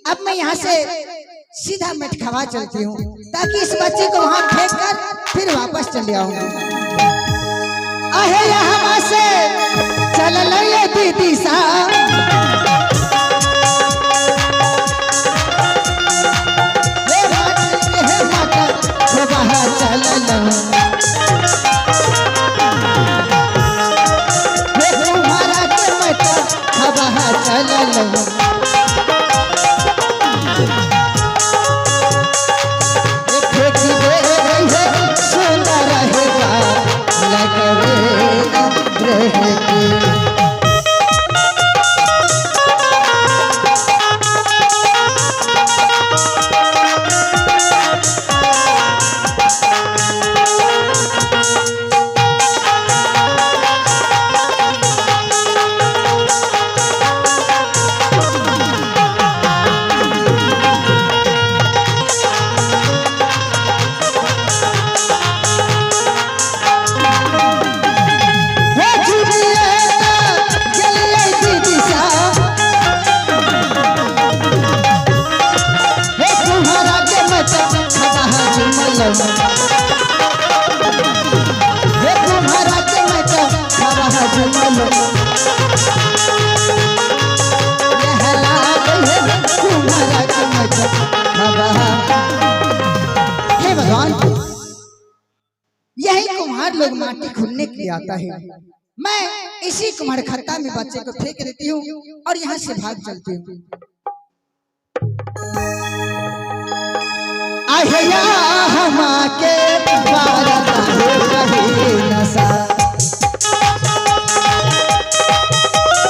अब मैं यहाँ से सीधा मेटखवा चलती हूँ ताकि इस बच्चे को वहां फेंक कर फिर वापस चले आऊंगी। आहे यहाँ से चल ले दीदी सा चल तुम्हारा चल सुंदर रहेगा हे भगवान, यही कुम्हार लोग माटी खुलने के लिए आता है। मैं इसी कुम्हार खत्ता में बच्चे को फेंक देती हूँ और यहाँ से भाग चलती हूँ। आया हम के नशा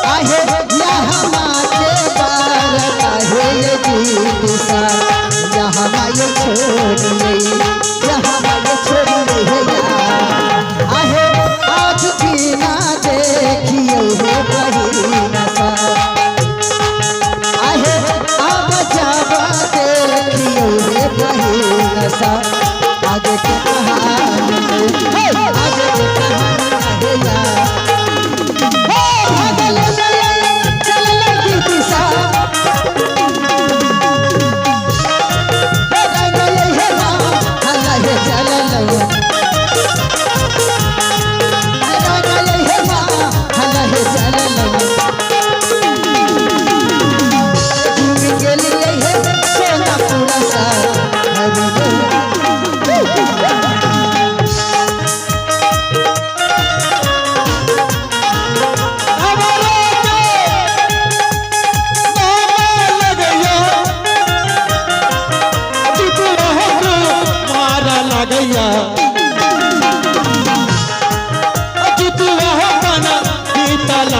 आहे हमारे आहे आज भी ना देखिए नशा आहे अब जब देखिए नशा आगे के कहानी आगे के कहानी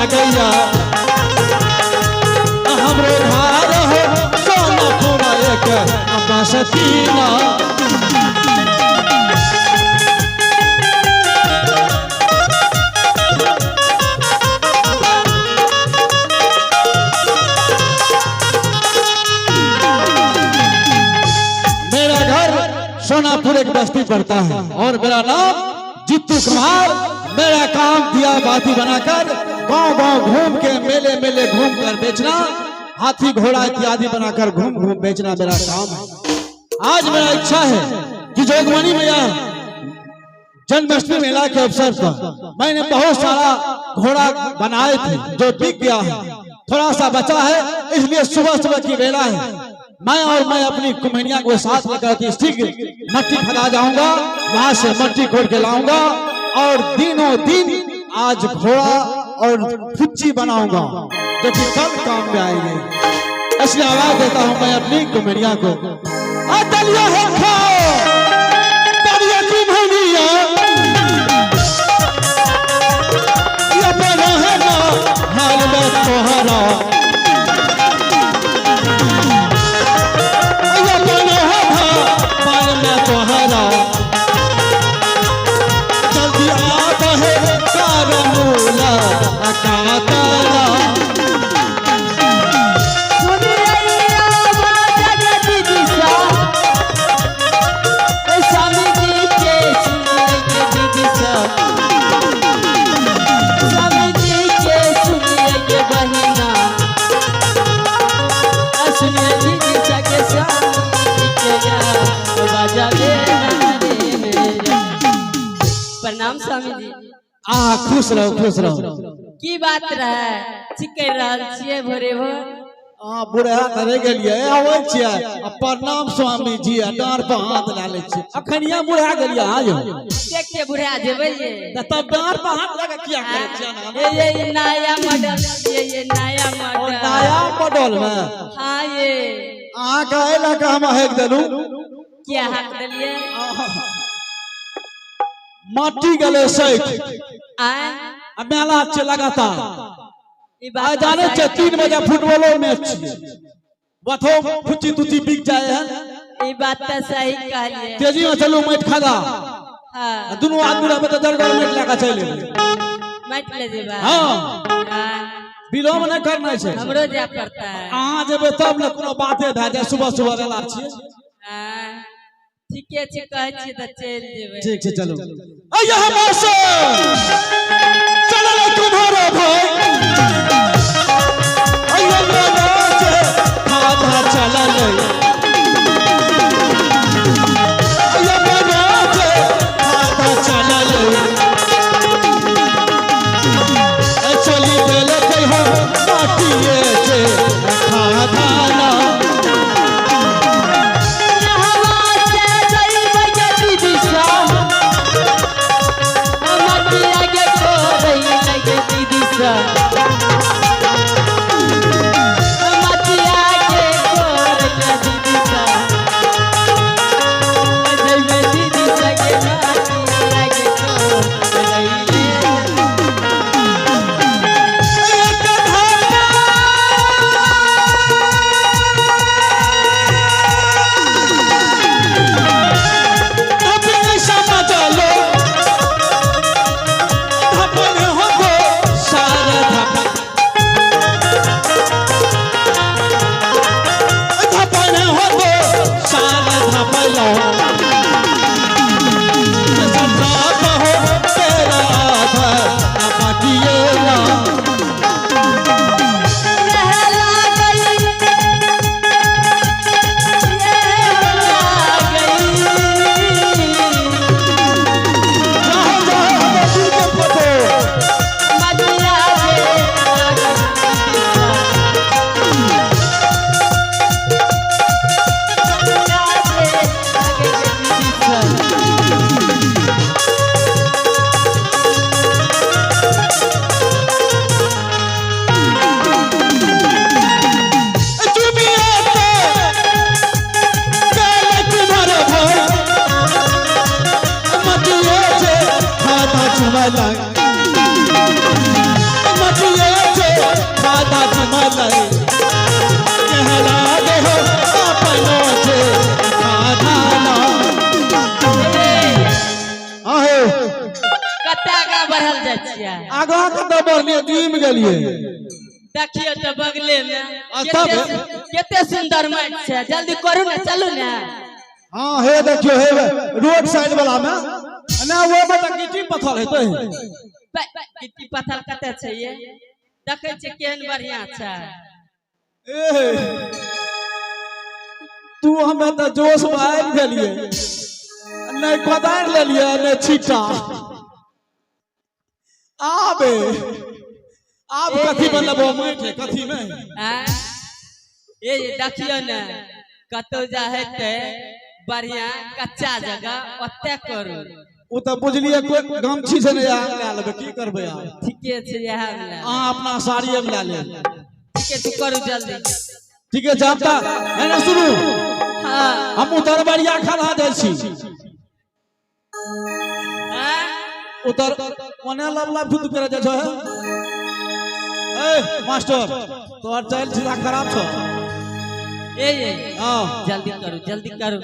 गैया हमरे धार हो सोना पूरा एक सतीना मेरा घर सोनापुर एक बस्ती पड़ता है और मेरा नाम जित्तू कुमार। मेरा काम दिया बाती बनाकर गांव-गांव घूम के मेले मेले घूम कर बेचना, हाथी घोड़ा इत्यादि बनाकर घूम घूम बेचना मेरा काम है। आज मेरा इच्छा है कि जोगमणि मैया जन्माष्टमी मेला के अवसर पर मैंने बहुत सारा घोड़ा बनाए थे जो बिक गया है, थोड़ा सा बचा है, इसलिए सुबह सुबह की बेला है मैं अपनी कुम्हनिया को साथ लेकर मट्टी खदा जाऊंगा, वहां से मट्टी खोद के लाऊंगा और दिनों दिन आज घोड़ा और फुच्ची बनाऊंगा जो कि कल काम में आएंगे। इसलिए आवाज देता हूं मैं अपनी कुम्हनिया को, दलिया है खाओ दलिया कुम्हनिया ये बना है ना हाल में तोहरा ये बना है ना हाल में तोहरा जल्दी आता है कारमूला अकातारा दीदी सके स्वामी के गाँव बाजा मेरा। प्रणाम स्वामी जी। खुश रहो खुश रहो। की बात रहे चिकै रहल छियै भोरे भोर। बुढ़ा करे गेलिए आवे छियै प्रणाम स्वामी जी डार पर हाथ ला ले छियै अखनिया बुढ़ा गेलिए आयो देख के बुढ़ा जेबै ये तब डार पर हाथ लगा किया करे छियै ये नया मॉडल ये नया मॉडल नया मॉडल में हां ये कहे लगा हम हेक देलू क्या हाथ देलिए माटी गले सैठ आए मेला छै लगातार आज जाने छे 3 बजे फुटबॉलो मैच छै बथो फुची तुची बिक जाए है ई बात त सही कहलिए तेजी में चलू मैट खादा हां दोनों आदमी रहबे त दरगाह मैट लगा चले मैट ले जेबा हां विलोम नहीं करना छै हमरो जा पड़ता है अहाँ जेबे तब न कोनो बाते भ जाए सुबह सुबह वाला छियै हां ठीके छै कहै छी त चल जेबै ठीक छै चलो अय्या मासे चलो तुम्हारा भाई अय्या नाचे खाधा चला ले अय्या नाचे खाधा चला ले चली बेले कहि हो माटिए से खाधा ना आगा के दबर ले जीम गेलिए देखियो त बगले में केते सुंदर माट छै जल्दी करू ना चलू ना हां हे देखियो हे रोड साइड वाला में ना वो बता गिट्टी पत्थर हेतै गिट्टी पत्थर कते छै ये देखे छै केहन बढ़िया छै ए तू हमें त जोश में आबि गेलिए नहीं कोदार लेलिए नहीं छीटा आबे आप कथी बनबो मैठ कथी में ए देखियो ना कतो जा हेते बढ़िया कच्चा जगह ओते करू ओ त बुझलिए कोई गमछी से नहीं आग ला लेबे की करबे यार ठीके छै यह ला अपना साड़ी में ला ले ठीके छै करू जल्दी ठीक है जाता है ना सुनू हां हम उधर बढ़िया खाना दे छी उधर ओने लवला फुद करे जे छ ए मास्टर तोर चल सीधा खराब छ ए जल्दी करू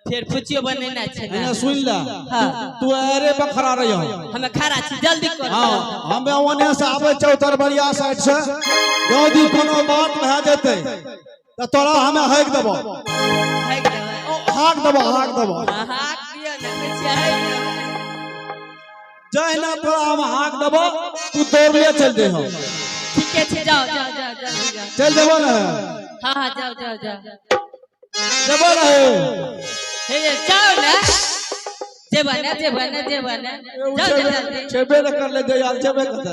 फिर फुचियो बनेना छै ना सुन ले हां तू अरे पे खड़ा रहियो हमें खड़ा छी जल्दी करू हां हमें ओने से आबे चौतर बढ़िया साइड से यदि कोनो बात भ जेते त तोरा हमें हाक देबो हाक देबो हाक दियो ना छै जहिना तोरा हम हाक देबो तू दौड़ ले चल दे हम ठीके छै जाओ जल्दी जाओ चल देबो ना हाँ हाँ जाओ जाओ जाओ जब रहे हे ये जाओ ना जेबा ना जाओ जल्दी छेबे न कर ले दे यार छेबे कर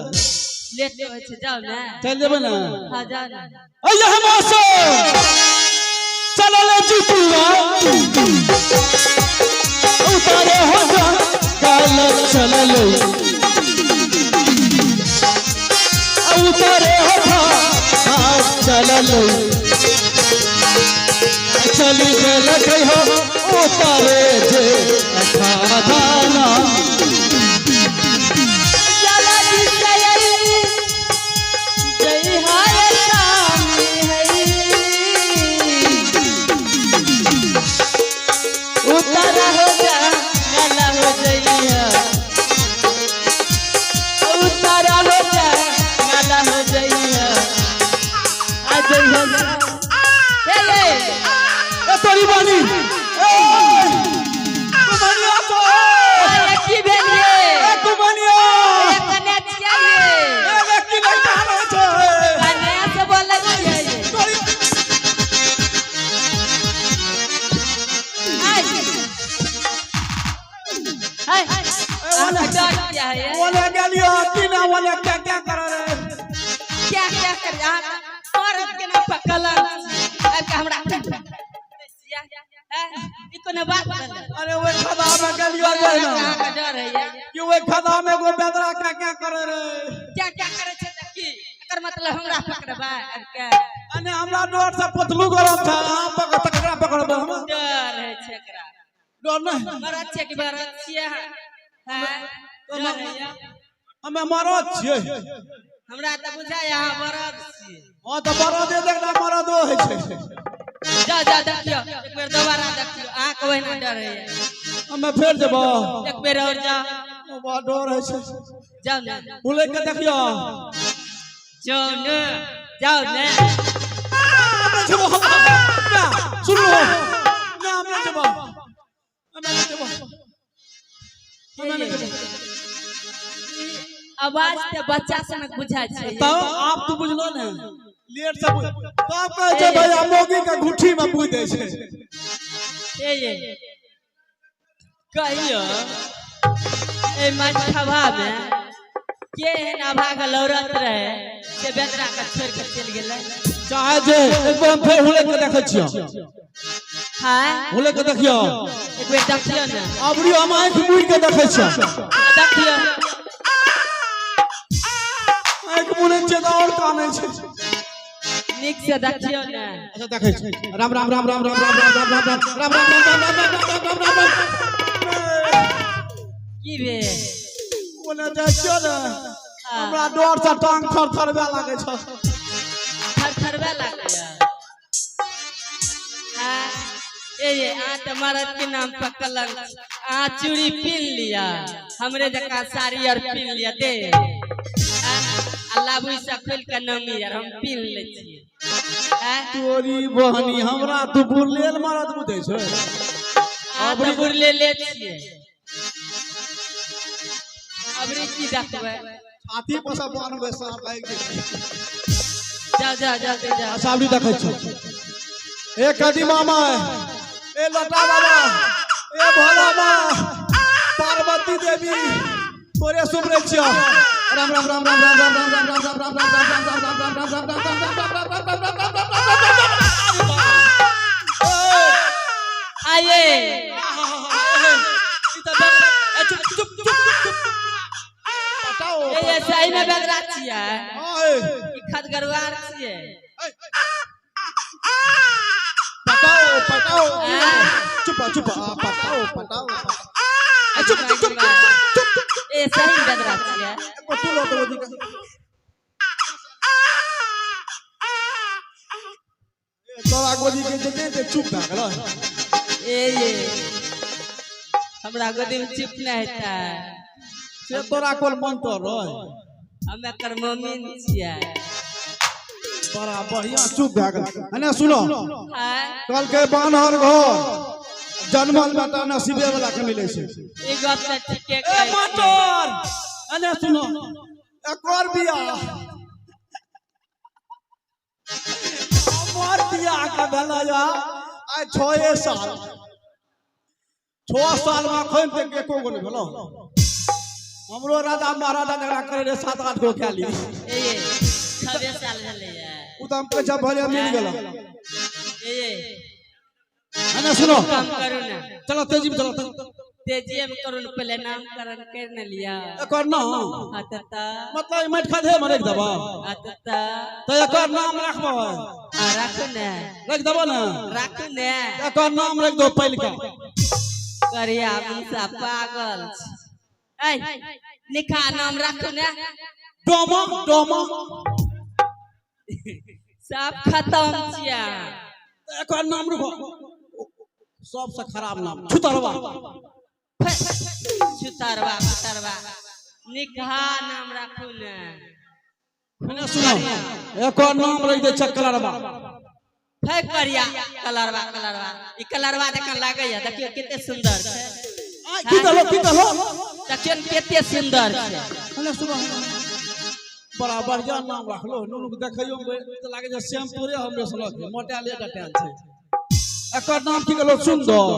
लेट हो छे जाओ ना चल जेबे ना हाँ जाओ ना अय हमासो चलो ले जीतुआ उतारे हो जा काल चल ले उतारे हो जा चल ले चली गल कही हो उतारे जे खाना चला जी चली जय हाय स्वामी है उतारा हो जा गला हो जइया उतारा हो जा गला हो जइया आ जइया हे ए तोरी बानी कुमानिया तो अरे की भेलिए ए कुमानिया ए कने छिए ए लकी लड़का हो छे कने से बोल लगी है तोरी हाय हाय डर क्या है ये? वाले गलियो तीना वाले क्या कर रहे क्या कर रहा और के ना पकल अब का हमरा इको ने बात कर अरे वो खदा में गलियो गए ना कहां का डर है ये कि वो खदा में वो बेदरा क्या कर रहे क्या करे छे देखी एकर मतलब हमरा पकड़बा अब क्या अने हमरा डर से पतलू गरम था आप पकड़ा पकड़बे हम डर है छेकरा डर नहीं मरद छे कि बरद छिए हां डर है ये हमें मारो छिए हमरा त बुझाय यहाँ बरद छिए हां तो मारो दे देखना मारो दो है छे जा देखियो एक बेर दोबारा देखियो आंख ओहिना डर है हमें फेर देबो एक बेर और जा ओ बा डर है छे जाओ ना बोले के देखियो जाओ ना जब सुनो ना हमने जब हमें जब हमें जब आवाज ते बच्चा सनक बुझाय छै तो आप तो बुझलो ना लेट से तो आप कहे छे भाई मोगी के गुठी में बुझ दे छे ये कहियो ए मठवा में के ना भागल औरत रहे से बेदरा के छोड़ के चल गेलै चाहे जे एक बार हम फेर हुले के देखे छियो हां हुले के देखियो एक बेर देखियो ना अबरी हम आंख मुड़ के देखे छियो देखियो आंख मुड़े छे तो और काने छे निक से देखियो ना अच्छा देखे छी राम राम राम राम राम राम राम राम राम राम राम राम राम की बे ओने देखियो ना हमरा डर से टांग थरथरबे लागे छ थरथरबे लागैया हां ये आ त मरद के नाम पर कलंक आ चूड़ी पहन लिया हमरे जका साड़ी और पहन लिया दे अल्लाह बुई से खोल के नमी यार हम पहन ले छी तोरी बहनी हमरा तू बुलेल मरद बुझै छै अबरी बुरले ले छिए अबरी की देखबै हाथी पसा बनबे सब लाग जा जा साबरी देखै छ ए कदीमा मां ए लटा बाबा ए भोला मां पार्वती देवी तोरे सुमरे छियो राम राम राम राम राम राम राम राम राम राम राम आये ये सही में बेदरा छिए ई खदगरवार छिए पटाओ चुप पटाओ चुप ए सही में बेदरा छिए तू लो तो दी तोरा गोदी के जते चुप भा गेल ये हमरा गोदी में चुप नहीं होता से तोरा कोन मन तो रह हम एकर मोमिन छिए बड़ा बढ़िया चुप भा गेल अने सुनो हां कल के बानहर घर जन्मल बेटा नसीबे वाला के मिले छै ई गप त ठीके ए कहै मटर अने सुनो एक और बिया हमार बियाह का भेला या आ 6 साल 6 साल में खोल तक एको गो नहीं भेलो हमरो राजा महाराजा झगड़ा करे रे 7-8 गो खा ली ए 6 साल भेले या उ त हम पे जब भले मिल गेला ए अने सुनो काम करू ना चलो तेजी में चलो तेजी में करू ना पहले नामकरण कर न लिया एकर नाम अतता मतलब मट खा दे मरे दबा अतता तो एकर नाम रखबो आ रखू ना रख दबो ना रखू ना एकर नाम रख दो पहिलका करिया मुसा पागल ए निखा नाम रखू ना डोमा डोमा सब खत्म छिया एकर नाम रखो सबसे खराब नाम छुतरवा छुतरवा छुतरवा निखा नाम रखू ना मैंने सुनो एकर नाम रख दे चक्करवा फै करिया कलरवा कलरवा ई कलरवा देखन लागे या देखियो कितने सुंदर छै की कहलो देखियो कितने सुंदर छै मैंने सुनो बड़ा बढ़िया नाम रखलो नुनु के देखइयो तो लागे जे शैम्पूरे हमरे सनक मोटा ले डटल छै एकर नाम की कहलो सुंदर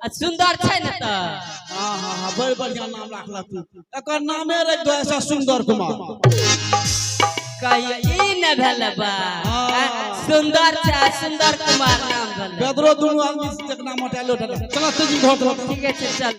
आ सुंदर छै न त हां हां हां बड़ बढ़िया नाम रखला तू एकर नामे रख दो ऐसा सुंदर कुमार कहियो ई न भेल बा सुंदर छै सुंदर कुमार नाम भेल बेदरो दुनु आदमी से देखना मोटा ले डटल चलो तेजी घर ठीक है चल